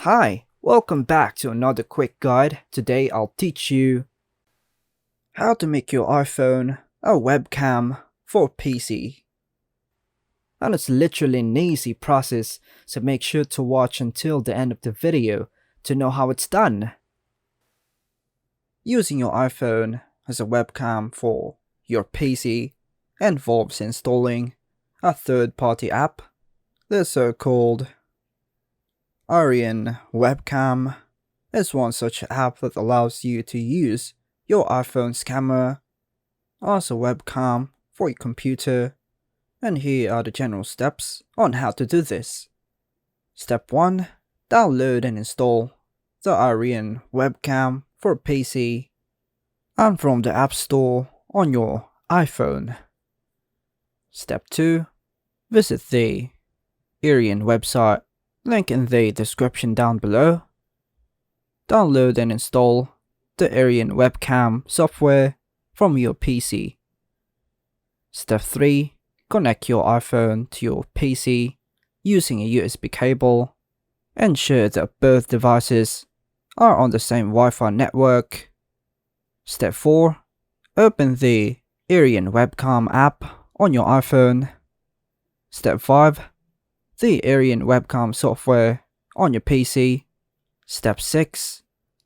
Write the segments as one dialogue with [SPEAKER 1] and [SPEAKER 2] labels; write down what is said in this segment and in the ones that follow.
[SPEAKER 1] Hi, welcome back to another quick guide. Today I'll teach you how to make your iPhone a webcam for PC. And it's literally an easy process, so make sure to watch until the end of the video to know how it's done. Using your iPhone as a webcam for your PC involves installing a third-party app, the so-called Arian Webcam is one such app that allows you to use your iPhone's camera as a webcam for your computer, and here are the general steps on how to do this. Step 1. Download and install the Arian Webcam for PC and from the App Store on your iPhone. Step 2. Visit the Arian website, link in the description down below. Download and install the Arian webcam software from your PC. Step 3. Connect your iPhone to your PC using a USB cable. Ensure that both devices are on the same Wi-Fi network. Step 4. Open the Arian webcam app on your iPhone. Step 5. The Arian webcam software on your PC. Step 6.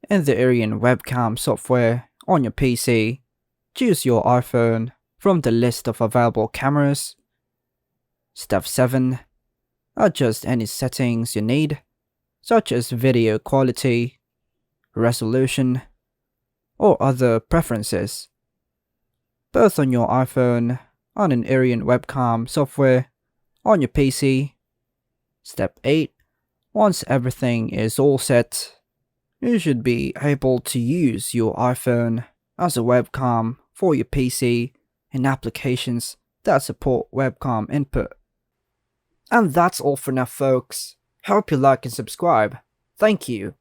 [SPEAKER 1] In the Arian webcam software on your PC, choose your iPhone from the list of available cameras. Step 7. Adjust any settings you need, such as video quality, resolution, or other preferences, both on your iPhone and an Arian webcam software on your PC. Step 8. Once everything is all set, you should be able to use your iPhone as a webcam for your PC in applications that support webcam input. And that's all for now, folks. Hope you like and subscribe. Thank you.